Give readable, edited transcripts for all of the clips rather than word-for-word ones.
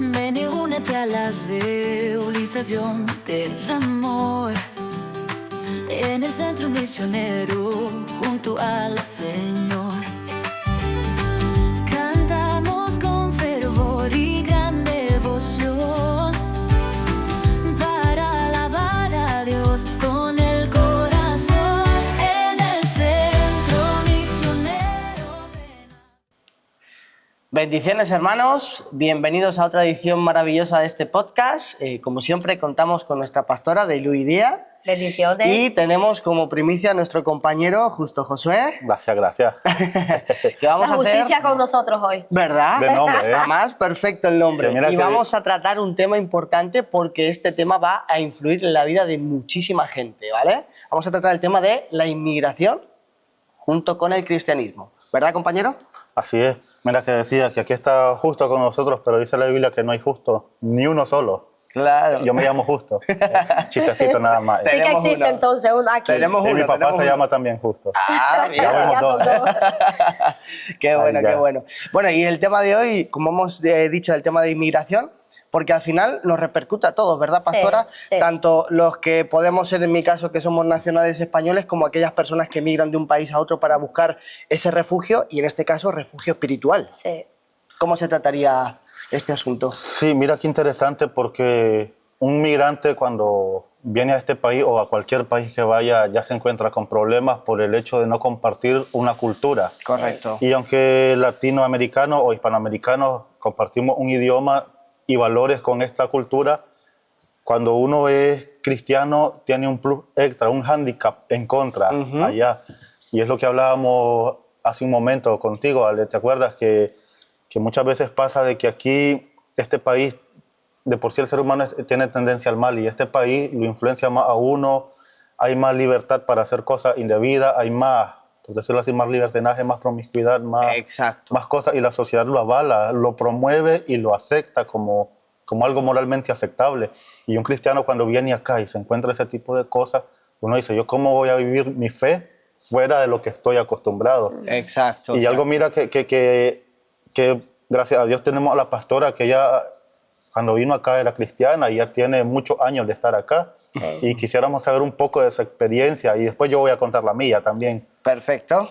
Ven y únete a la civilización del amor. En el centro misionero, junto al Señor. Cantamos con fervor y gran devoción para alabar a Dios con el corazón. En el centro misionero. Bendiciones, hermanos, bienvenidos a otra edición maravillosa de este podcast. Como siempre contamos con nuestra pastora de Luis Díaz. Bendiciones. Y tenemos como primicia a nuestro compañero Justo Josué. Gracias. Que vamos La a justicia hacer, con nosotros hoy. ¿verdad? De nombre, ¿eh? Además, perfecto el nombre. Que mira Y que- vamos a tratar un tema importante porque este tema va a influir en la vida de muchísima gente, ¿vale? Vamos a tratar el tema de la inmigración junto con el cristianismo. ¿Verdad, compañero? Así es. Mira que decía que aquí está justo con nosotros, pero dice la Biblia que no hay justo, ni uno solo. Claro. Yo me llamo Justo. Chistecito nada más. Sí que Tenemos existe uno. entonces uno aquí. Tenemos Y mi uno, papá tenemos se uno. llama también Justo. Ah, Ya mira. vemos Ya son dos. dos. Qué bueno, Ahí ya. qué bueno. Bueno, y el tema de hoy, como hemos dicho, el tema de inmigración, porque al final nos repercute a todos, ¿verdad, Sí, pastora? sí. Tanto los que podemos ser, en mi caso, que somos nacionales españoles, como aquellas personas que emigran de un país a otro para buscar ese refugio, y en este caso, refugio espiritual. Sí. ¿Cómo se trataría este asunto? Sí, mira qué interesante porque un migrante cuando viene a este país o a cualquier país que vaya ya se encuentra con problemas por el hecho de no compartir una cultura. Correcto. Y aunque latinoamericanos o hispanoamericanos compartimos un idioma y valores con esta cultura, cuando uno es cristiano tiene un plus extra, un hándicap en contra allá. Y es lo que hablábamos hace un momento contigo, Ale. ¿Te acuerdas que muchas veces pasa de que aquí, este país, de por sí el ser humano tiene tendencia al mal y este país lo influencia más a uno, hay más libertad para hacer cosas indebidas, hay más, por decirlo así, más libertinaje, más promiscuidad, Exacto. más cosas, y la sociedad lo avala, lo promueve y lo acepta como algo moralmente aceptable. Y un cristiano cuando viene acá y se encuentra ese tipo de cosas, uno dice, ¿yo cómo voy a vivir mi fe fuera de lo que estoy acostumbrado? Exacto. Y algo, mira, que gracias a Dios tenemos a la pastora que ella, cuando vino acá, era cristiana y ya tiene muchos años de estar acá. Sí. Y quisiéramos saber un poco de su experiencia y después yo voy a contar la mía también. Perfecto.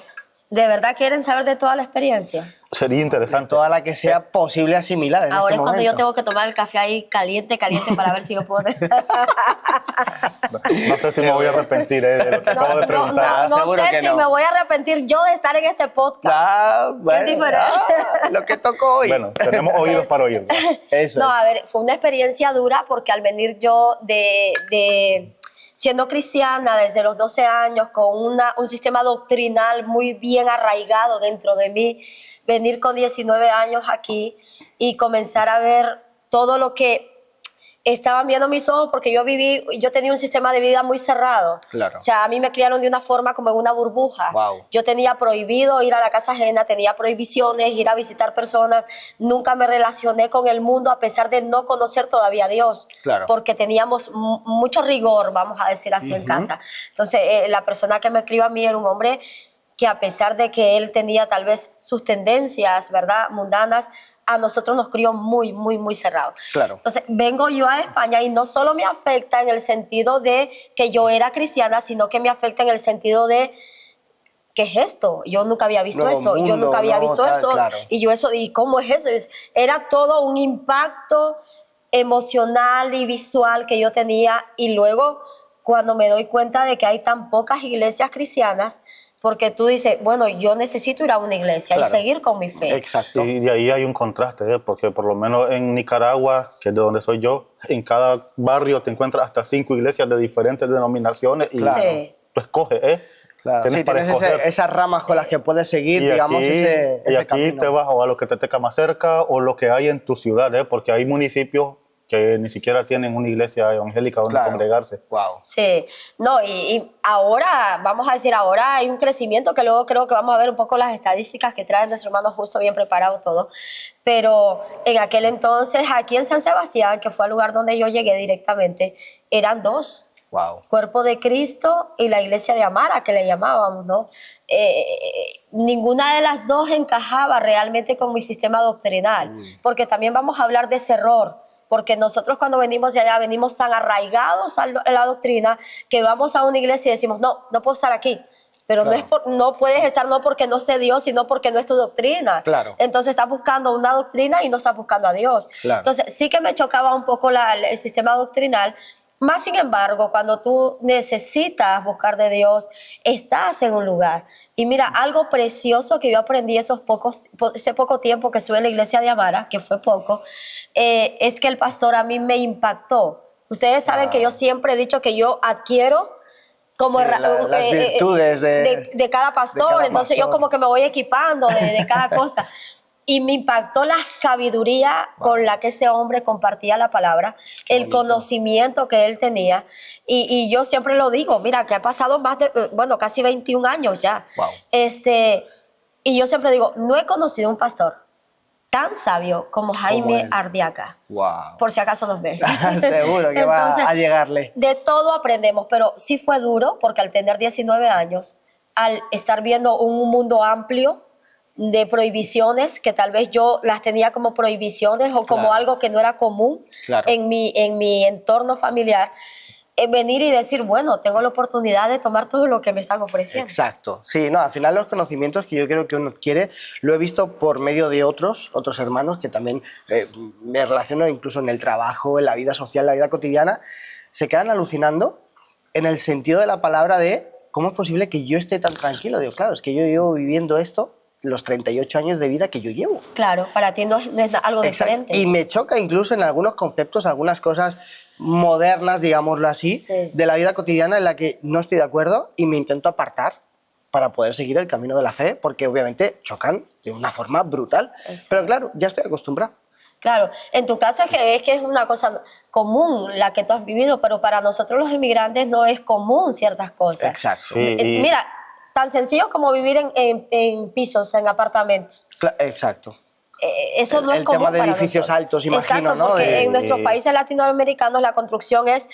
¿De verdad quieren saber de toda la experiencia? Sería interesante. Toda la que sea posible asimilar en Ahora este es cuando yo momento. tengo que tomar el café ahí caliente para ver si yo puedo... No sé si me voy a arrepentir de lo que acabo de preguntar. no seguro sé que si no. me voy a arrepentir yo de estar en este podcast. Ah, bueno, diferente. lo que tocó hoy. Bueno, tenemos oídos para oír. Eso No, es. a ver, fue una experiencia dura porque al venir yo de siendo cristiana desde los 12 años, con un sistema doctrinal muy bien arraigado dentro de mí, venir con 19 años aquí y comenzar a ver todo lo que estaban viendo mis ojos, porque yo tenía un sistema de vida muy cerrado. Claro. O sea, a mí me criaron de una forma como en una burbuja. Wow. Yo tenía prohibido ir a la casa ajena, tenía prohibiciones, ir a visitar personas. Nunca me relacioné con el mundo a pesar de no conocer todavía a Dios. Claro. Porque teníamos mucho rigor, vamos a decir así, en casa. Entonces, la persona que me escribió a mí era un hombre que a pesar de que él tenía tal vez sus tendencias, ¿verdad?, mundanas, a nosotros nos crió muy, muy, muy cerrado. Claro. Entonces, vengo yo a España y no solo me afecta en el sentido de que yo era cristiana, sino que me afecta en el sentido de, ¿qué es esto? Yo nunca había visto Nuevo eso, yo mundo, nunca había nuevo visto tal, eso. claro. Y yo eso, ¿y cómo es eso? Era todo un impacto emocional y visual que yo tenía. Y luego, cuando me doy cuenta de que hay tan pocas iglesias cristianas, porque tú dices, bueno, yo necesito ir a una iglesia Claro. y seguir con mi fe. Exacto. Y de ahí hay un contraste, ¿eh? Porque por lo menos en Nicaragua, que es de donde soy yo, en cada barrio te encuentras hasta 5 iglesias de diferentes denominaciones y Claro. Sí. tú escoges, ¿eh? Claro. Sí, para tienes escoger. esas ramas con las que puedes seguir, Y digamos, aquí, ese y aquí camino. te vas o a lo que te toca más cerca o lo que hay en tu ciudad, ¿eh? Porque hay municipios que ni siquiera tienen una iglesia evangélica donde Claro. congregarse. Wow. Sí, no, y ahora, vamos a decir, ahora hay un crecimiento que luego creo que vamos a ver un poco las estadísticas que trae nuestro hermano Justo, bien preparado todo, pero en aquel entonces, aquí en San Sebastián, que fue el lugar donde yo llegué directamente, eran 2. Wow. Cuerpo de Cristo y la iglesia de Amara, que le llamábamos, ¿no? Ninguna de las dos encajaba realmente con mi sistema doctrinal, porque también vamos a hablar de ese error, porque nosotros cuando venimos de allá venimos tan arraigados a la doctrina que vamos a una iglesia y decimos, no, no puedo estar aquí. Pero Claro. no puedes estar no porque no esté Dios, sino porque no es tu doctrina. Claro. Entonces estás buscando una doctrina y no estás buscando a Dios. Claro. Entonces sí que me chocaba un poco el sistema doctrinal. Más sin embargo, cuando tú necesitas buscar de Dios, estás en un lugar. Y mira, algo precioso que yo aprendí ese poco tiempo que estuve en la iglesia de Amara, que fue poco, es que el pastor a mí me impactó. Ustedes saben que yo siempre he dicho que yo adquiero como Sí, las virtudes de cada pastor. cada Entonces yo pastor. como que me voy equipando de cada cosa. Y me impactó la sabiduría con la que ese hombre compartía la palabra, el bonito. conocimiento que él tenía. Y yo siempre lo digo, mira, que ha pasado casi 21 años ya. Wow. Y yo siempre digo, no he conocido un pastor tan sabio como Jaime él. Ardiaca. Wow. Por si acaso nos ve. Seguro que va Entonces, a llegarle. De todo aprendemos, pero sí fue duro porque al tener 19 años, al estar viendo un mundo amplio de prohibiciones, que tal vez yo las tenía como prohibiciones o como Claro. algo que no era común Claro. en mi entorno familiar, venir y decir, bueno, tengo la oportunidad de tomar todo lo que me están ofreciendo. Exacto. Sí, no, al final los conocimientos que yo creo que uno adquiere, lo he visto por medio de otros hermanos que también me relaciono incluso en el trabajo, en la vida social, en la vida cotidiana, se quedan alucinando en el sentido de la palabra de cómo es posible que yo esté tan tranquilo. Digo, claro, es que yo llevo viviendo esto los 38 años de vida que yo llevo. Claro, para ti no es algo Exacto. diferente. Y me choca incluso en algunos conceptos, algunas cosas modernas, digámoslo así, Sí. de la vida cotidiana en la que no estoy de acuerdo y me intento apartar para poder seguir el camino de la fe, porque obviamente chocan de una forma brutal. Exacto. Pero claro, ya estoy acostumbrado. Claro, en tu caso es que es una cosa común la que tú has vivido, pero para nosotros los inmigrantes no es común ciertas cosas. Exacto. Sí, y- Mira, tan sencillo como vivir en pisos, en apartamentos. Exacto. Eso no es el común tema de para edificios nosotros. altos, imagino, Exacto, ¿no? porque en nuestros Sí. países latinoamericanos la construcción es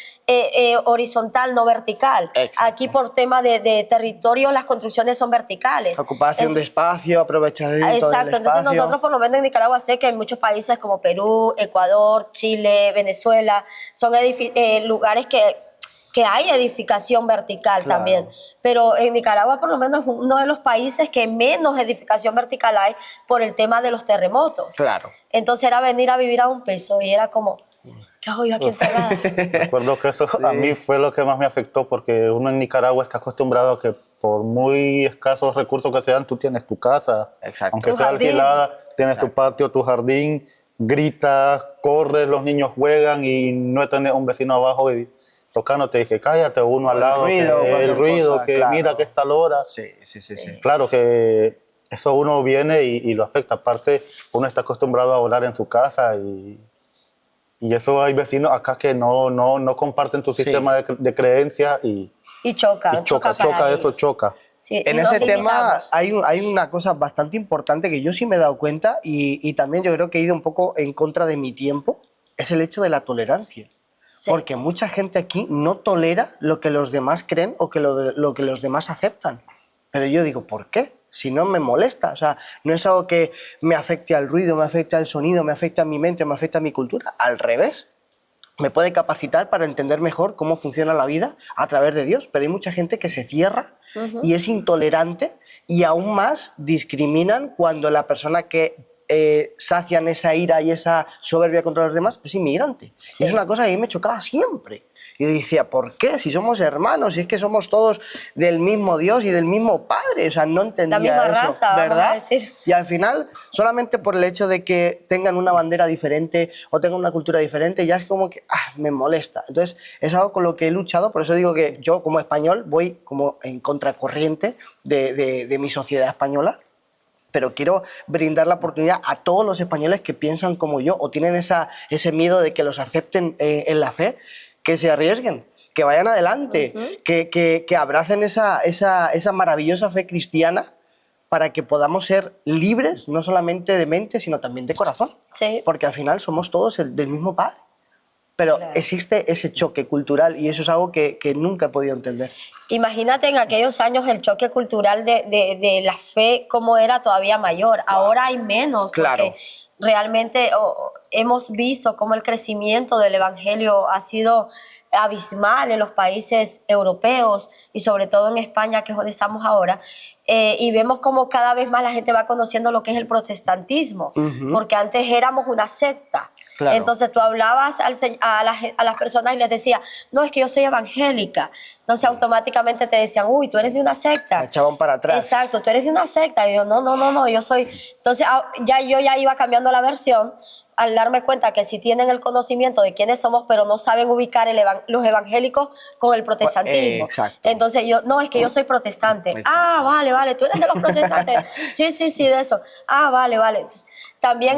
horizontal, no vertical. Exacto. Aquí por tema de territorio las construcciones son verticales. Ocupación de espacio, aprovechamiento del Exacto, espacio. entonces nosotros por lo menos en Nicaragua sé que en muchos países como Perú, Ecuador, Chile, Venezuela, son lugares que hay edificación vertical Claro. también, pero en Nicaragua por lo menos es uno de los países que menos edificación vertical hay por el tema de los terremotos. Claro. Entonces era venir a vivir a un piso y era como, ¿qué hago yo aquí encerrada? Recuerdo que eso a mí fue lo que más me afectó, porque uno en Nicaragua está acostumbrado a que por muy escasos recursos que sean, tú tienes tu casa. Exacto. Aunque Tu sea jardín. alquilada, tienes Exacto. tu patio, tu jardín, gritas, corres, los niños juegan y no tenés un vecino abajo y tocándote, dije, cállate, uno al el lado, ruido, que cualquier el ruido, cosa, que claro. mira que es tal hora. Sí, sí, sí, sí. Claro que eso uno viene y lo afecta. Aparte, uno está acostumbrado a orar en su casa y eso hay vecinos acá que no comparten tu Sí. sistema de creencias y Y choca para eso, ellos. choca. Sí, y En nos ese tema limitamos. hay una cosa bastante importante que yo sí me he dado cuenta y también yo creo que he ido un poco en contra de mi tiempo, es el hecho de la tolerancia. Sí. Porque mucha gente aquí no tolera lo que los demás creen o que lo que los demás aceptan. Pero yo digo, ¿por qué? Si no me molesta, o sea, no es algo que me afecte al ruido, me afecte al sonido, me afecte a mi mente, me afecte a mi cultura. Al revés, me puede capacitar para entender mejor cómo funciona la vida a través de Dios. Pero hay mucha gente que se cierra y es intolerante y aún más discriminan cuando la persona que sacian esa ira y esa soberbia contra los demás es inmigrante. Sí. Y es una cosa que a mí me chocaba siempre. Y yo decía, ¿por qué? Si somos hermanos, si es que somos todos del mismo Dios y del mismo Padre. O sea, no entendía misma eso, raza, vamos ¿verdad? a decir. Y al final, solamente por el hecho de que tengan una bandera diferente o tengan una cultura diferente, ya es como que me molesta. Entonces, es algo con lo que he luchado, por eso digo que yo como español voy como en contracorriente de mi sociedad española, pero quiero brindar la oportunidad a todos los españoles que piensan como yo o tienen ese miedo de que los acepten en la fe, que se arriesguen, que vayan adelante, que abracen esa maravillosa fe cristiana para que podamos ser libres, no solamente de mente, sino también de corazón. Sí. Porque al final somos todos del mismo Padre. pero Claro. existe ese choque cultural y eso es algo que nunca he podido entender. Imagínate en aquellos años el choque cultural de la fe, cómo era todavía mayor. Ahora hay menos, Claro. porque realmente hemos visto cómo el crecimiento del evangelio ha sido abismal en los países europeos y sobre todo en España, que es donde estamos ahora. Y vemos cómo cada vez más la gente va conociendo lo que es el protestantismo, porque antes éramos una secta. Claro. Entonces tú hablabas a las personas y les decías, no, es que yo soy evangélica. Entonces automáticamente te decían, uy, tú eres de una secta. Me echaban para atrás. Exacto, tú eres de una secta. Y yo, no, yo soy... Entonces yo ya iba cambiando la versión al darme cuenta que sí tienen el conocimiento de quiénes somos, pero no saben ubicar los evangélicos con el protestantismo. Exacto. Entonces yo, no, es que yo soy protestante. Exacto. Ah, vale, tú eres de los protestantes. Sí, de eso. Ah, vale. Entonces, también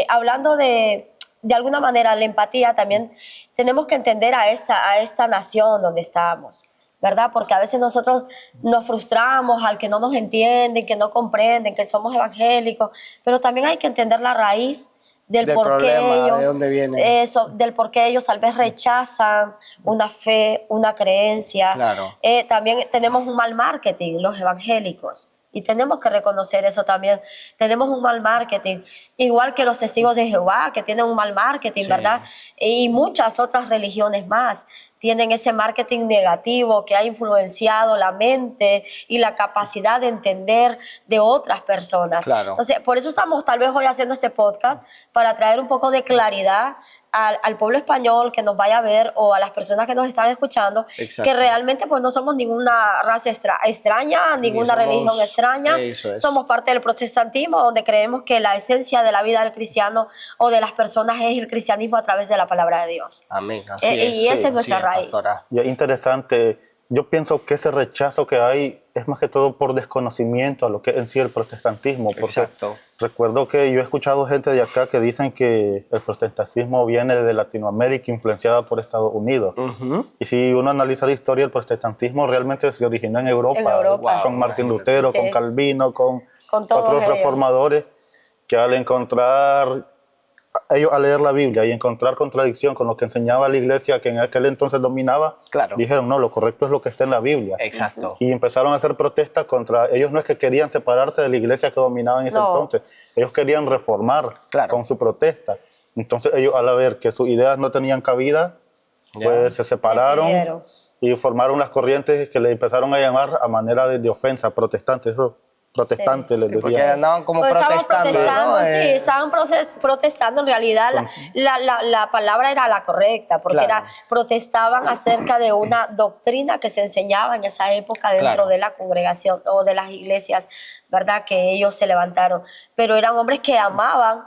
hablando de alguna manera la empatía, también tenemos que entender a esta nación donde estamos, ¿verdad? Porque a veces nosotros nos frustramos al que no nos entienden, que no comprenden, que somos evangélicos, pero también hay que entender la raíz del por qué problema, de ellos, dónde viene. del por qué ellos tal vez rechazan una fe, una creencia. Claro. También tenemos un mal marketing, los evangélicos. Y tenemos que reconocer eso también. Tenemos un mal marketing, igual que los testigos de Jehová, que tienen un mal marketing, Sí. ¿verdad? Y muchas otras religiones más tienen ese marketing negativo que ha influenciado la mente y la capacidad de entender de otras personas. Claro. Entonces, por eso estamos tal vez hoy haciendo este podcast, para traer un poco de claridad al pueblo español que nos vaya a ver o a las personas que nos están escuchando, Exacto. que realmente pues no somos ninguna raza extraña, ninguna somos- religión extraña. Eso es. Somos parte del protestantismo, donde creemos que la esencia de la vida del cristiano o de las personas es el cristianismo a través de la palabra de Dios. Amén. Así es. Y esa es nuestra así raíz. pastora. Y es interesante, yo pienso que ese rechazo que hay es más que todo por desconocimiento a lo que es en sí el protestantismo. Porque Exacto. recuerdo que yo he escuchado gente de acá que dicen que el protestantismo viene de Latinoamérica, influenciada por Estados Unidos. Y si uno analiza la historia, el protestantismo realmente se originó en Europa, En Europa. con Martín Lutero, Sí. con Calvino, con todos otros ellos. reformadores, que al encontrar, ellos al leer la Biblia y encontrar contradicción con lo que enseñaba la iglesia que en aquel entonces dominaba, Claro. dijeron, no, lo correcto es lo que está en la Biblia. Exacto. Y empezaron a hacer protestas contra ellos. No es que querían separarse de la iglesia que dominaba en ese No. entonces, ellos querían reformar Claro. con su protesta. Entonces ellos, al ver que sus ideas no tenían cabida, pues se separaron Decidieron. y formaron las corrientes que le empezaron a llamar a manera de ofensa, protestantes. Eso, protestantes les Porque decían. andaban como Pues estaban protestando, protestando, ¿no? sí, estaban protestando. En realidad la palabra era la correcta, porque Claro. protestaban acerca de una doctrina que se enseñaba en esa época dentro Claro. de la congregación o de las iglesias, ¿verdad? Que ellos se levantaron. Pero eran hombres que amaban.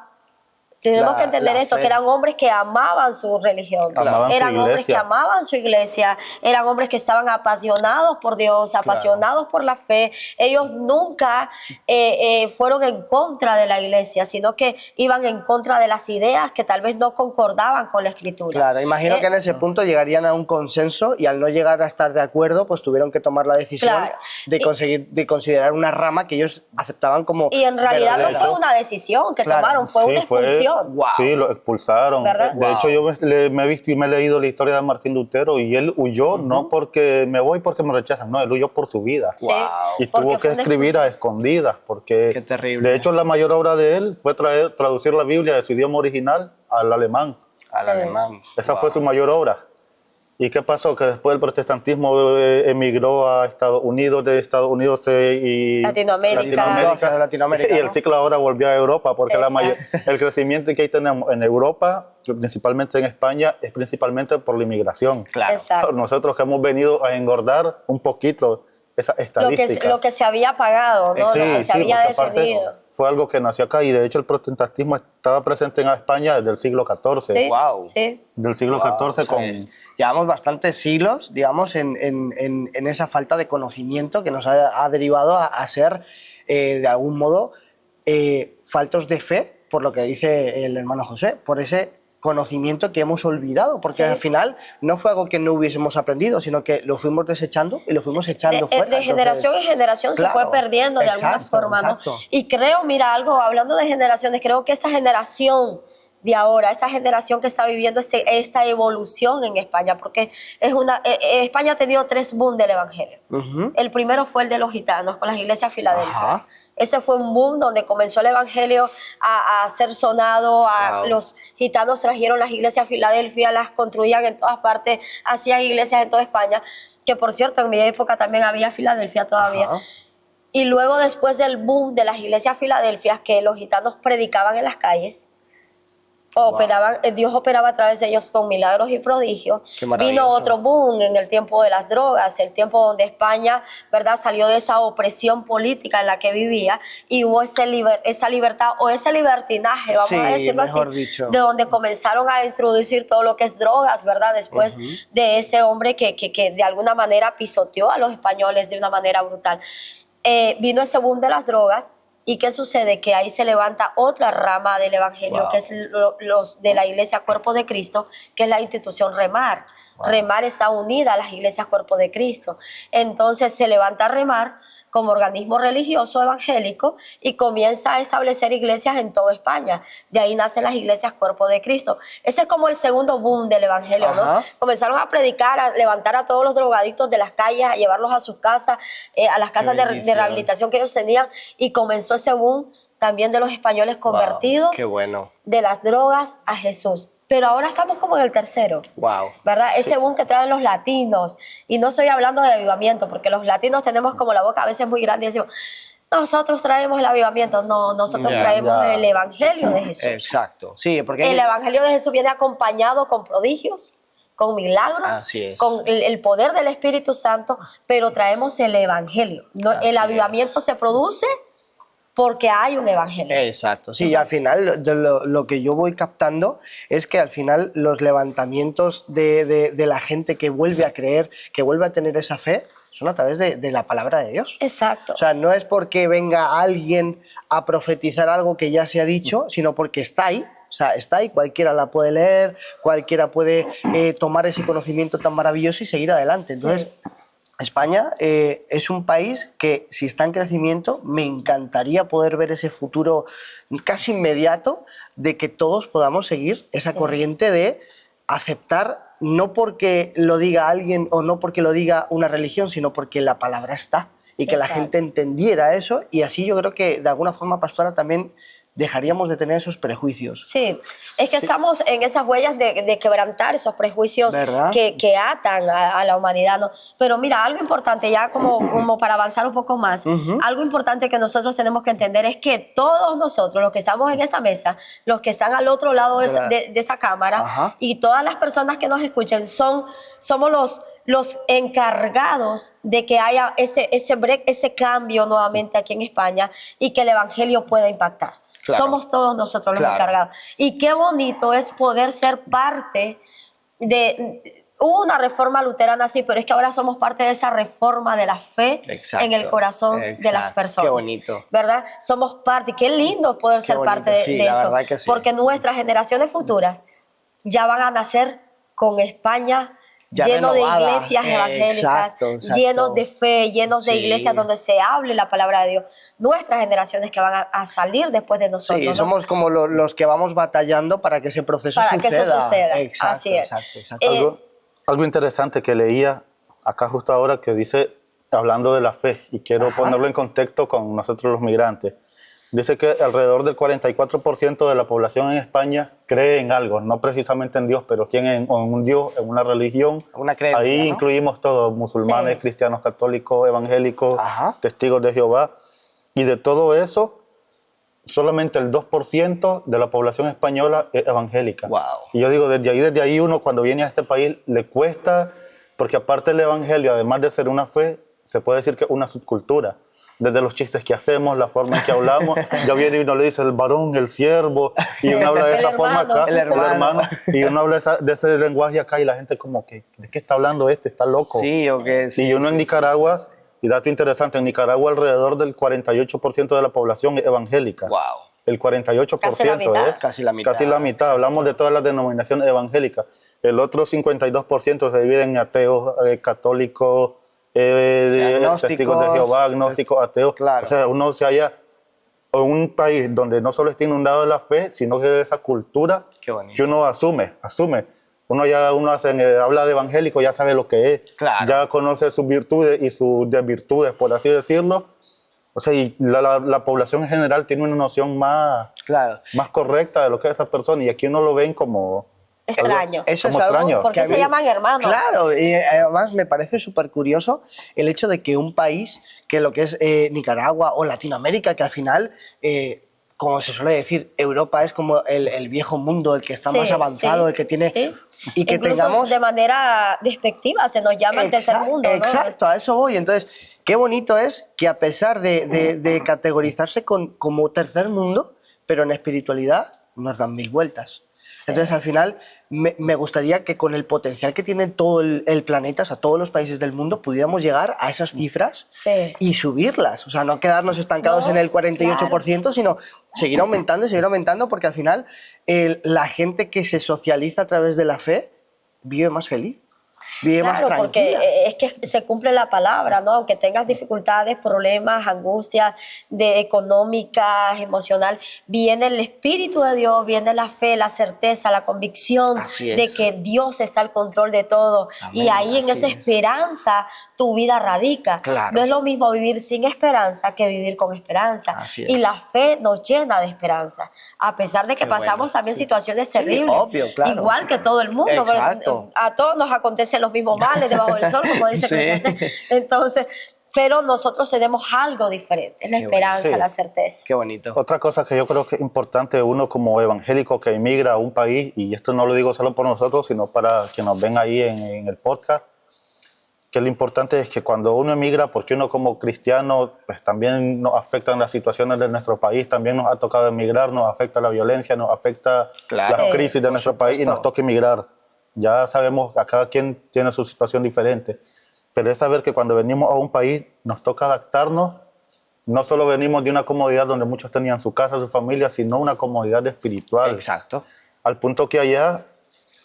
Tenemos que entender la esto, fe. que eran hombres que amaban su religión, Amaban su eran hombres iglesia. que amaban su iglesia, eran hombres que estaban apasionados por Dios, apasionados por la fe. Ellos nunca fueron en contra de la iglesia, sino que iban en contra de las ideas que tal vez no concordaban con la escritura. Claro, imagino que en ese punto llegarían a un consenso y al no llegar a estar de acuerdo, pues tuvieron que tomar la decisión Claro. de considerar una rama que ellos aceptaban como Y en realidad no verdadera. fue una decisión que Claro. tomaron, fue una expulsión. Wow. Sí, lo expulsaron. ¿Verdad? De hecho, yo me he visto y me he leído la historia de Martín Lutero y él huyó no porque me voy porque me rechazan, no, él huyó por su vida. Sí, Y porque tuvo que fue una escribir a escondidas, porque Qué terrible. de hecho la mayor obra de él fue traducir la Biblia de su idioma original al alemán. Al Sí. alemán. Esa fue su mayor obra. ¿Y qué pasó? Que después el protestantismo emigró a Estados Unidos, de Estados Unidos y Latinoamérica. Hacia Latinoamérica, y el ¿no? ciclo ahora volvió a Europa, porque el crecimiento que ahí tenemos en Europa, principalmente en España, es principalmente por la inmigración. Claro. Exacto. Por nosotros que hemos venido a engordar un poquito esa estadística. Lo que se había pagado, ¿no? Sí, Lo que se sí, había porque aparte detenido. fue algo que nació acá y de hecho el protestantismo estaba presente en España desde el siglo XIV. Sí, Wow. sí. Del siglo Wow, XIV o sea, con... llevamos bastantes siglos, digamos, en esa falta de conocimiento que nos ha derivado a ser, de algún modo, faltos de fe, por lo que dice el hermano José, por ese conocimiento que hemos olvidado, porque Sí. al final no fue algo que no hubiésemos aprendido, sino que lo fuimos desechando y lo fuimos echando fuera. De generación en generación se fue claro, perdiendo de alguna exacto, forma, ¿no? exacto. Y creo, mira, algo, hablando de generaciones, creo que esta generación de ahora, esa generación que está viviendo esta evolución en España, porque España ha tenido 3 boom del evangelio. El primero fue el de los gitanos con las iglesias Filadelfia. Ajá. Ese fue un boom donde comenzó el evangelio a ser sonado. Wow. Los gitanos trajeron las iglesias Filadelfia, las construían en todas partes, hacían iglesias en toda España, que por cierto en mi época también había Filadelfia todavía. Ajá. Y luego después del boom de las iglesias Filadelfia, que los gitanos predicaban en las calles, Dios operaba a través de ellos con milagros y prodigios. Qué maravilloso. Vino otro boom en el tiempo de las drogas, el tiempo donde España, ¿verdad?, salió de esa opresión política en la que vivía y hubo esa libertad o ese libertinaje, vamos a decirlo así, dicho. de donde comenzaron a introducir todo lo que es drogas, ¿verdad?, después de ese hombre que de alguna manera pisoteó a los españoles de una manera brutal. Vino ese boom de las drogas. ¿Y qué sucede? Que ahí se levanta otra rama del evangelio, Wow. que es los de la iglesia Cuerpo de Cristo, que es la institución Remar. Wow. Remar está unida a las iglesias Cuerpo de Cristo. Entonces se levanta Remar como organismo religioso evangélico y comienza a establecer iglesias en toda España. De ahí nacen las iglesias Cuerpo de Cristo. Ese es como el segundo boom del evangelio, Ajá. ¿no? Comenzaron a predicar, a levantar a todos los drogadictos de las calles, a llevarlos a sus casas, a las casas de rehabilitación que ellos tenían, y comenzó ese boom también de los españoles convertidos, Qué bueno. de las drogas a Jesús. Pero ahora estamos como en el tercero, Wow. ¿verdad? Ese boom que traen los latinos. Y no estoy hablando de avivamiento, porque los latinos tenemos como la boca a veces muy grande y decimos, nosotros traemos el avivamiento. No, nosotros traemos el evangelio de Jesús. Exacto. Sí, porque El evangelio de Jesús viene acompañado con prodigios, con milagros, Así es. con el poder del Espíritu Santo, pero traemos el evangelio. Así El avivamiento se produce porque hay un evangelio. Exacto, sí, y al final lo que yo voy captando es que al final los levantamientos de la gente que vuelve a creer, que vuelve a tener esa fe, son a través de la palabra de Dios. Exacto. O sea, no es porque venga alguien a profetizar algo que ya se ha dicho, sino porque está ahí. O sea, está ahí, cualquiera la puede leer, cualquiera puede tomar ese conocimiento tan maravilloso y seguir adelante. Entonces, España es un país que, si está en crecimiento, me encantaría poder ver ese futuro casi inmediato de que todos podamos seguir esa corriente de aceptar, no porque lo diga alguien o no porque lo diga una religión, sino porque la palabra está y que la gente entendiera eso, y así yo creo que de alguna forma, pastora, también dejaríamos de tener esos prejuicios. Sí, es que estamos en esas huellas de quebrantar esos prejuicios que atan a la humanidad, ¿no? Pero mira, algo importante, ya como para avanzar un poco más, algo importante que nosotros tenemos que entender es que todos nosotros, los que estamos en esa mesa, los que están al otro lado de esa cámara, y todas las personas que nos escuchen, somos los encargados de que haya ese cambio nuevamente aquí en España y que el evangelio pueda impactar. Claro. Somos todos nosotros los encargados. Y qué bonito es poder ser parte de... Hubo una reforma luterana, sí, pero es que ahora somos parte de esa reforma de la fe en el corazón de las personas. Qué bonito. ¿Verdad? Somos parte. Y qué lindo poder ser bonito, parte de la eso. verdad que sí. Porque nuestras generaciones futuras ya van a nacer con España ya lleno renovada. De iglesias evangélicas, Exacto. llenos de fe, llenos de iglesias donde se hable la palabra de Dios. Nuestras generaciones que van a salir después de nosotros. Sí, ¿no? somos como los que vamos batallando para que ese proceso suceda. Que eso suceda. Exacto, así es. Exacto. Algo interesante que leía acá justo ahora que dice, hablando de la fe, y quiero ponerlo en contexto con nosotros los migrantes. Dice que alrededor del 44% de la población en España cree en algo, no precisamente en Dios, pero sí en un Dios, en una religión. Una creencia, ahí ¿no? incluimos todos, musulmanes, cristianos, católicos, evangélicos, testigos de Jehová. Y de todo eso, solamente el 2% de la población española es evangélica. Wow. Y yo digo, desde ahí uno cuando viene a este país le cuesta, porque aparte del evangelio, además de ser una fe, se puede decir que es una subcultura. Desde los chistes que hacemos, la forma en que hablamos, ya viene y uno le dice el varón, el siervo, y uno habla de esa forma acá, el hermano, y uno habla de ese lenguaje acá, y la gente como que, ¿de qué está hablando este? ¿Está loco? Sí, o qué. Sí, y uno en Nicaragua, y dato interesante, en Nicaragua alrededor del 48% de la población es evangélica. Wow. El 48%, Casi la mitad. Casi la mitad. Casi la mitad. Hablamos de todas las denominaciones evangélicas. El otro 52% se divide en ateos, católicos, testigos de Jehová, agnósticos, ateos. Claro. O sea, uno se halla o un país donde no solo está inundado de la fe, sino que de esa cultura Qué bonito. que uno asume. Habla de evangélico, ya sabe lo que es, Claro. ya conoce sus virtudes y sus desvirtudes, por así decirlo. O sea, y la población en general tiene una noción más Claro. correcta de lo que es esa persona, y aquí uno lo ven como... Extraño. Eso es Como algo extraño. ¿Por qué que a se mí- llaman hermanos? Claro, y además me parece súper curioso el hecho de que un país, que lo que es Nicaragua o Latinoamérica, que al final, como se suele decir, Europa es como el viejo mundo, el que está Sí, más avanzado, sí, el que tiene... sí. Y que Incluso tengamos... de manera despectiva se nos llama el tercer mundo, ¿no? Exacto, a eso voy. Entonces, qué bonito es que a pesar de categorizarse como tercer mundo, pero en espiritualidad nos dan mil vueltas. Sí. Entonces, al final, me gustaría que con el potencial que tiene todo el planeta, o sea, todos los países del mundo, pudiéramos llegar a esas cifras Sí. y subirlas. O sea, no quedarnos estancados No, en el 48%, sino seguir aumentando, porque al final la gente que se socializa a través de la fe vive más feliz, vive más Claro, porque tranquila. es que se cumple la palabra, ¿no? Aunque tengas dificultades, problemas, angustias económicas, emocional, viene el Espíritu de Dios, viene la fe, la certeza, la convicción Así es. de que Dios está al control de todo. Amén, Y ahí en así esa es. esperanza tu vida radica. Claro. No es lo mismo vivir sin esperanza que vivir con esperanza. Así Y es. la fe nos llena de esperanza, a pesar de que Qué bueno, pasamos también sí. situaciones Sí, terribles. obvio, claro. Igual que todo el mundo. pero, Exacto. a todos nos acontecen los mismos males debajo del sol, como dice Sí. Eclesiastés. Entonces, pero nosotros tenemos algo diferente, es la Qué esperanza, bueno. Sí. la certeza. Qué bonito. Otra cosa que yo creo que es importante, uno como evangélico que emigra a un país, y esto no lo digo solo por nosotros, sino para quienes nos ven ahí en el podcast, que lo importante es que cuando uno emigra, porque uno como cristiano, pues también nos afectan las situaciones de nuestro país, también nos ha tocado emigrar, nos afecta la violencia, nos afecta Claro. las Sí, crisis de nuestro país y supuesto. nos toca emigrar. Ya sabemos que cada quien tiene su situación diferente, pero es saber que cuando venimos a un país nos toca adaptarnos. No solo venimos de una comodidad donde muchos tenían su casa, su familia, sino una comodidad espiritual. Exacto. Al punto que allá,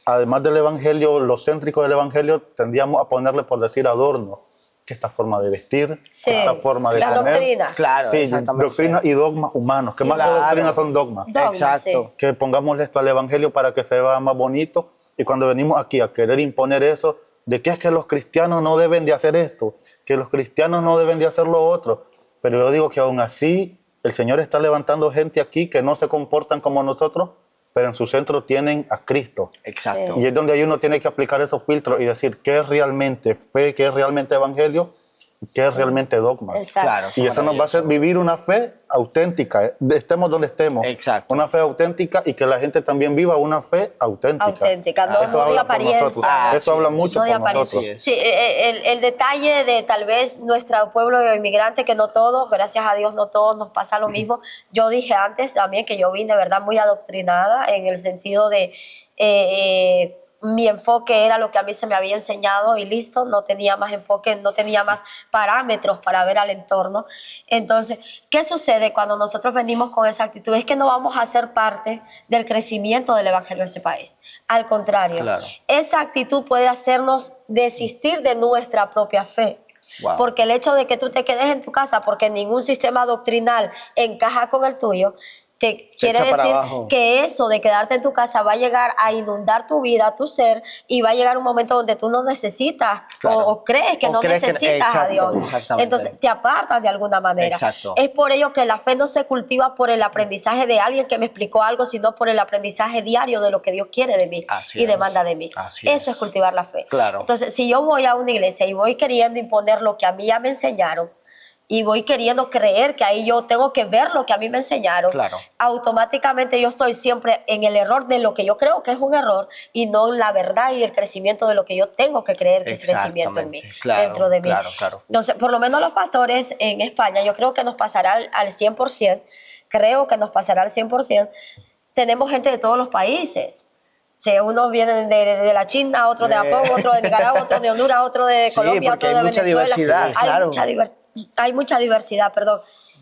además del evangelio, lo céntrico del evangelio, tendríamos a ponerle, por decir, adorno, que esta forma de vestir, Sí, esta forma de las comer. doctrinas. Claro, Sí, exactamente. doctrinas y dogmas humanos, que más que Claro. doctrinas son dogmas. Dogmas, Exacto. sí. Que pongámosle esto al evangelio para que se vea más bonito, y cuando venimos aquí a querer imponer eso, de que es que los cristianos no deben de hacer esto, que los cristianos no deben de hacer lo otro, pero yo digo que aún así el Señor está levantando gente aquí que no se comportan como nosotros, pero en su centro tienen a Cristo. Exacto. Sí. Y es donde ahí uno tiene que aplicar esos filtros y decir qué es realmente fe, qué es realmente evangelio, y qué es realmente dogma. Exacto. Claro. Y eso nos va a hacer vivir una fe auténtica, estemos donde estemos. Exacto. Una fe auténtica, y que la gente también viva una fe auténtica. Auténtica, no- Eso no de habla por apariencia. nosotros. Ah, Eso sí, habla mucho No de por apariencia. nosotros. Sí, Sí, el detalle de tal vez nuestro pueblo inmigrante, que no todos, gracias a Dios, no todos nos pasa lo mismo. Yo dije antes también que yo vine, ¿verdad?, muy adoctrinada en el sentido de mi enfoque era lo que a mí se me había enseñado y listo, no tenía más enfoque, no tenía más parámetros para ver al entorno. Entonces, ¿qué sucede cuando nosotros venimos con esa actitud? Es que no vamos a ser parte del crecimiento del evangelio de este país. Al contrario, Claro. esa actitud puede hacernos desistir de nuestra propia fe. Wow. Porque el hecho de que tú te quedes en tu casa porque ningún sistema doctrinal encaja con el tuyo, te quiere echa para decir abajo. que eso de quedarte en tu casa va a llegar a inundar tu vida, tu ser, y va a llegar un momento donde tú no necesitas Claro. o crees que O no crees que- necesitas a exacto, Dios. exactamente. Entonces te apartas de alguna manera. Exacto. Es por ello que la fe no se cultiva por el aprendizaje de alguien que me explicó algo, sino por el aprendizaje diario de lo que Dios quiere de mí Así y es. demanda de mí. Así Eso es. es cultivar la fe. Claro. Entonces, si yo voy a una iglesia y voy queriendo imponer lo que a mí ya me enseñaron, y voy queriendo creer que ahí yo tengo que ver lo que a mí me enseñaron, Claro. automáticamente yo estoy siempre en el error de lo que yo creo que es un error y no en la verdad y el crecimiento de lo que yo tengo que creer que es crecimiento en mí, Exactamente. Claro, dentro de mí. claro, claro. Entonces, por lo menos los pastores en España, yo creo que nos pasará al 100%, creo que nos pasará al 100%, tenemos gente de todos los países. Si uno viene de la China, otro de Japón, otro de Nicaragua, otro de Honduras, otro de Sí, Colombia, porque otro hay de mucha Venezuela. diversidad, claro. Hay mucha diversidad, perdón.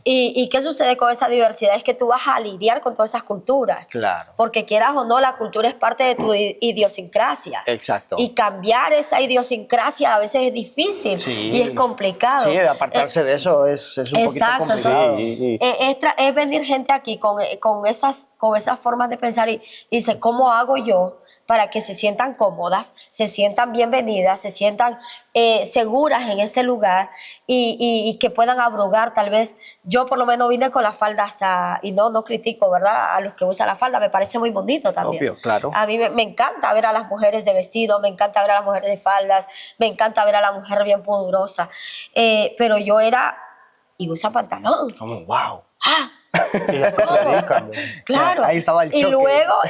¿Y qué sucede con esa diversidad? Es que tú vas a lidiar con todas esas culturas. Claro. Porque quieras o no, la cultura es parte de tu idiosincrasia. Exacto. Y cambiar esa idiosincrasia a veces es difícil Sí. y es complicado. Sí, apartarse de eso es un poquito Exacto, complicado. es venir gente aquí con esas formas de pensar y dice, ¿cómo hago yo para que se sientan cómodas, se sientan bienvenidas, se sientan seguras en ese lugar y que puedan abrogar? Tal vez yo por lo menos vine con la falda hasta, y no critico, ¿verdad?, a los que usan la falda, me parece muy bonito también. Obvio, claro. A mí me encanta ver a las mujeres de vestido, me encanta ver a las mujeres de faldas, me encanta ver a la mujer bien pudorosa, pero yo era, y usa pantalón. Como, wow. ¡Ah! Y así predican. Claro. Ahí estaba el choque.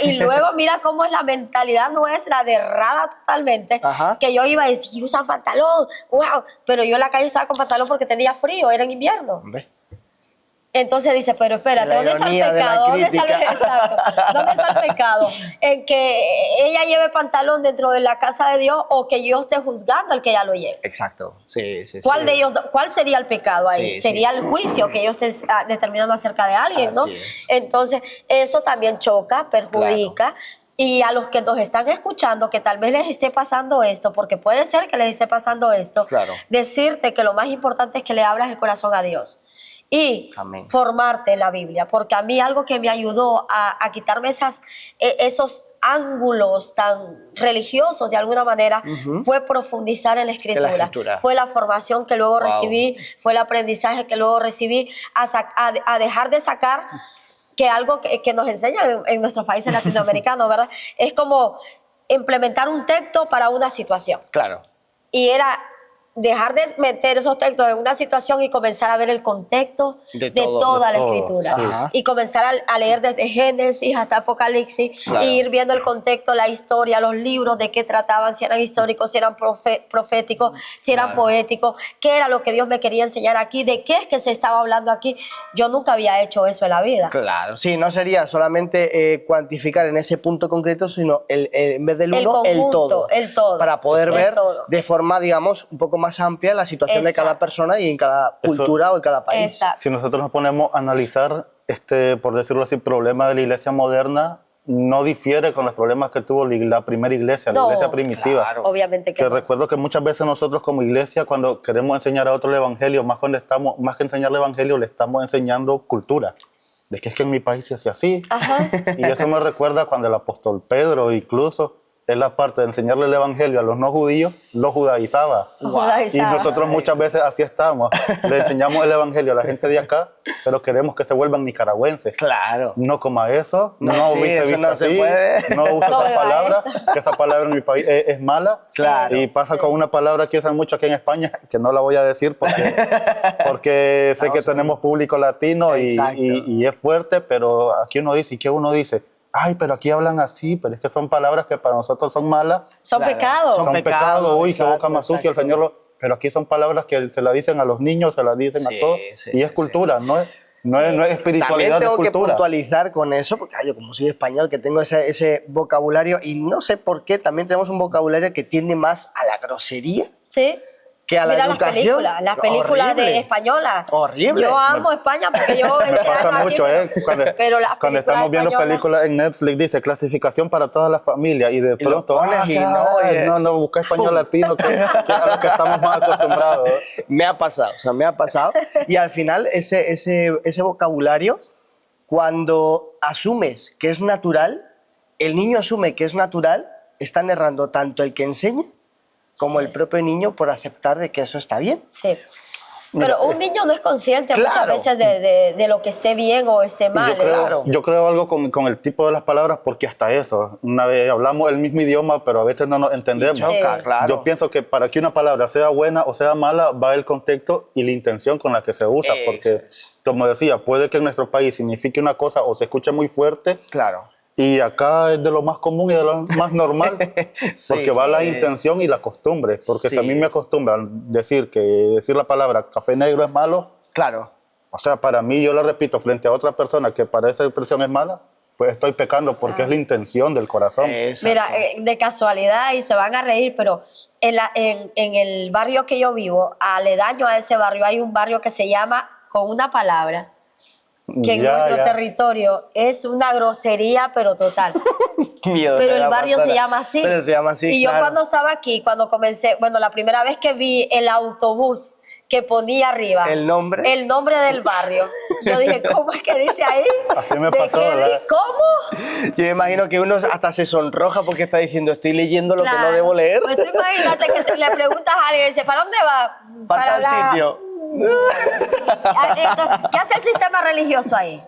Y luego mira cómo es la mentalidad nuestra de errada totalmente. Ajá. Que yo iba a decir, usan pantalón, wow. Pero yo en la calle estaba con pantalón porque tenía frío, era en invierno. Hombre. Entonces dice, pero espérate, La ¿dónde está el ironía de la pecado? ¿Dónde está crítica? exacto, ¿dónde está el pecado? ¿En que ella lleve pantalón dentro de la casa de Dios o que yo esté juzgando al que ella lo lleve? Exacto. Sí, sí, sí. ¿Cuál de ellos, cuál sería el pecado ahí? Sí, Sería sí. el juicio que ellos determinando acerca de alguien, ¿no? Así es. Entonces, eso también choca, perjudica. Y a los que nos están escuchando, que tal vez les esté pasando esto, porque puede ser que les esté pasando esto, Claro. decirte que lo más importante es que le abras el corazón a Dios. Y Amén. formarte en la Biblia, porque a mí algo que me ayudó a quitarme esos ángulos tan religiosos de alguna manera fue profundizar en la Escritura. Fue la formación que luego recibí, fue el aprendizaje que luego recibí, a dejar de sacar que algo que nos enseñan en nuestros países latinoamericanos, ¿verdad? Es como implementar un texto para una situación. Claro. Y era dejar de meter esos textos en una situación y comenzar a ver el contexto de toda la Escritura. Ajá. Y comenzar a leer desde Génesis hasta Apocalipsis, Claro. e ir viendo el contexto, la historia, los libros, de qué trataban, si eran históricos, si eran proféticos, si eran poéticos, qué era lo que Dios me quería enseñar aquí, de qué es que se estaba hablando aquí. Yo nunca había hecho eso en la vida. Claro, sí, no sería solamente cuantificar en ese punto concreto, sino en vez del uno, el conjunto, todo. el todo. Para poder El ver todo. de forma, digamos, un poco más amplia la situación de cada Exacto. persona y en cada cultura o en cada país. Exacto. Si nosotros nos ponemos a analizar por decirlo así, problema de la iglesia moderna, no difiere con los problemas que tuvo la primera iglesia, la No, iglesia primitiva. claro. Obviamente que no. Recuerdo que muchas veces nosotros como iglesia, cuando queremos enseñar a otro el evangelio, más que enseñarle el evangelio, le estamos enseñando cultura. De que es que en mi país se hace así. Ajá. Y eso me recuerda cuando el apóstol Pedro incluso, en la parte de enseñarle el evangelio a los no judíos, los judaizaba. Y nosotros muchas veces así estamos. Le enseñamos el evangelio a la gente de acá, pero queremos que se vuelvan nicaragüenses. Claro. No coma eso, no sí, viste eso visto no se así, puede. no usa No esa beba palabra, eso. que esa palabra en mi país es mala. Claro. Y pasa con una palabra que usan mucho aquí en España, que no la voy a decir porque sé que tenemos público latino y es fuerte, pero aquí uno dice, ¿y qué uno dice? Ay, pero aquí hablan así, pero es que son palabras que para nosotros son malas. Son Claro. pecados. Son pecados, uy, qué boca exacto, más sucia, el exacto. Señor pero aquí son palabras que se las dicen a los niños, se las dicen Sí, a todos, sí, y sí, es cultura, no es espiritualidad, También es tengo que cultura. puntualizar con eso, porque yo como soy español, que tengo ese vocabulario, y no sé por qué, también tenemos un vocabulario que tiende más a la grosería Sí. que a la Mira educación. las películas de Horrible. españolas. Horrible. Yo amo España porque yo 20 Me pasa años mucho, aquí, pero las cuando estamos películas viendo españolas- películas en Netflix, dice clasificación para todas las familias, y de lo pronto, pones y no, busca español latino, que es a lo que estamos más acostumbrados. Me ha pasado, o sea, me ha pasado. Y al final, ese vocabulario, cuando asumes que es natural, el niño asume que es natural, están errando tanto el que enseña como el propio niño por aceptar de que eso está bien. Sí. Pero un niño no es consciente muchas Claro. veces de lo que esté bien o esté mal. Yo creo algo con el tipo de las palabras, porque hasta eso, una vez hablamos el mismo idioma, pero a veces no nos entendemos. Y choca, Sí. claro. Yo pienso que para que una palabra sea buena o sea mala, va el contexto y la intención con la que se usa, Eso porque, es. como decía, puede que en nuestro país signifique una cosa o se escuche muy fuerte, Claro. y acá es de lo más común y de lo más normal, Sí, porque va sí. la intención y la costumbre. Porque si a Sí. mí me acostumbran decir la palabra café negro es malo, Claro. o sea, para mí yo la repito frente a otra persona que para esa expresión es mala, pues estoy pecando porque es la intención del corazón. Exacto. Mira, de casualidad, y se van a reír, pero en el barrio que yo vivo, aledaño a ese barrio, hay un barrio que se llama con una palabra que en Ya, nuestro ya. territorio es una grosería, pero total. Miedo Pero me el da, barrio pastora. se llama así. Pero se llama así, Y yo claro. cuando estaba aquí, cuando comencé, bueno, la primera vez que vi el autobús que ponía arriba ¿El nombre? el nombre del barrio, yo dije, ¿cómo es que dice ahí? Así me ¿De pasó, qué ¿verdad? ¿Cómo? Yo me imagino que uno hasta se sonroja porque está diciendo, estoy leyendo lo que no Claro. debo leer. Pues tú imagínate que le preguntas a alguien y dice, ¿para dónde va? Para tal sitio. ¿Qué hace el sistema religioso ahí?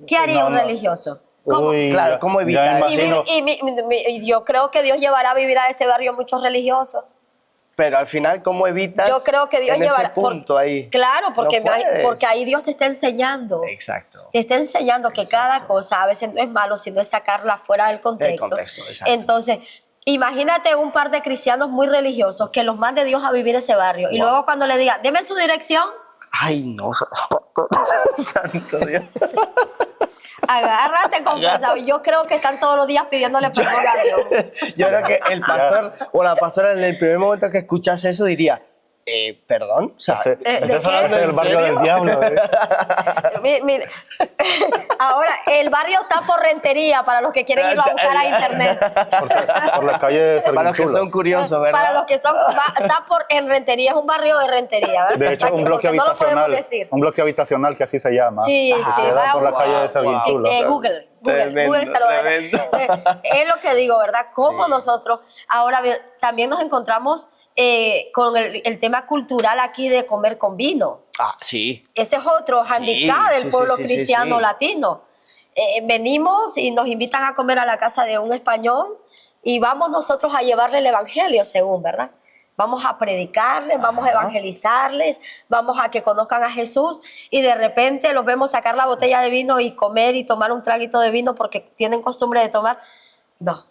¿Qué haría No, un no. religioso? ¿Cómo? Uy, Claro, ya- ¿cómo ya evitar me eso? Sí, imagino. y yo creo que Dios llevará a vivir a ese barrio muchos religiosos. Pero al final, ¿cómo evitas Yo creo que Dios en llevará... ese punto ahí? Claro, porque, No puedes. porque ahí Dios te está enseñando. Exacto. Te está enseñando que cada cosa a veces no es malo, sino es sacarla fuera del contexto. Exacto. Entonces, imagínate un par de cristianos muy religiosos que los mande Dios a vivir ese barrio. Y Wow. luego cuando le diga, deme su dirección, Ay, no. Santo Dios. agárrate confesado. Yo creo que están todos los días pidiéndole perdón a Dios. Yo creo que el pastor o la pastora en el primer momento que escuchase eso diría, ¿perdón? O sea, Ese, ¿de ese qué? es el ¿En barrio serio? del diablo. Mira, ahora, el barrio está por Rentería para los que quieren irlo a buscar a internet. Por la calle de para los que Serginchulo. son curiosos, ¿verdad? Para los que son, está en Rentería, es un barrio de Rentería, ¿verdad? De hecho, un bloque Porque no lo podemos habitacional. decir. Un bloque habitacional que así se llama. Sí, sí, Queda vaya por la a calle de Google. Serginchulo. Google, Tremendo, Google se lo da. tremendo. Es lo que digo, ¿verdad? Cómo Sí. nosotros, ahora bien, también nos encontramos con el tema cultural aquí de comer con vino. Ah, sí. Ese es otro handicap del sí, pueblo sí, cristiano sí. latino. Venimos y nos invitan a comer a la casa de un español y vamos nosotros a llevarle el evangelio, según, ¿verdad? Vamos a predicarles, vamos a evangelizarles, vamos a que conozcan a Jesús y de repente los vemos sacar la botella de vino y comer y tomar un traguito de vino porque tienen costumbre de tomar. No.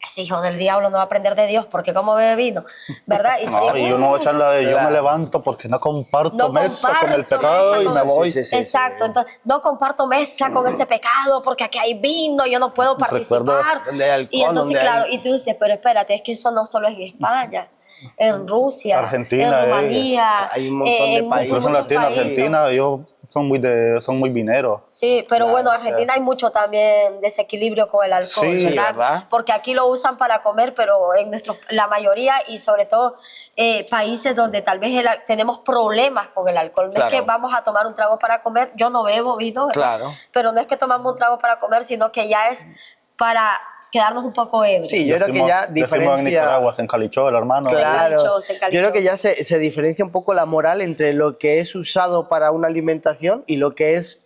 Ese hijo del diablo no va a aprender de Dios porque cómo bebe vino, ¿verdad? Y No, y uno echa la de yo Claro. me levanto porque no comparto No mesa con el comparto pecado mesa y con- me voy. Sí, sí, exacto, entonces no comparto mesa con ese pecado porque aquí hay vino, yo no puedo Recuerdo participar. donde hay alcohol, Y entonces, donde claro, hay- y tú dices, pero espérate, es que eso no solo es en España, en Rusia, Argentina, en Rumanía, hay un montón de en países. Incluso en muchos Latina, países. Argentina, ellos son muy vineros. Sí, pero bueno, Argentina hay mucho también desequilibrio con el alcohol, Sí, ¿verdad? Porque aquí lo usan para comer, pero en la mayoría y sobre todo países donde tal vez tenemos problemas con el alcohol. No Claro. es que vamos a tomar un trago para comer, yo no bebo vino, ¿verdad? Claro. Pero no es que tomamos un trago para comer, sino que ya es para quedarnos un poco ebrios. Sí, yo creo que ya Decimos en diferencia... Nicaragua, en Calichol, hermano. Sí. Claro. Se encalichó. Yo creo que ya se diferencia un poco la moral entre lo que es usado para una alimentación y lo que es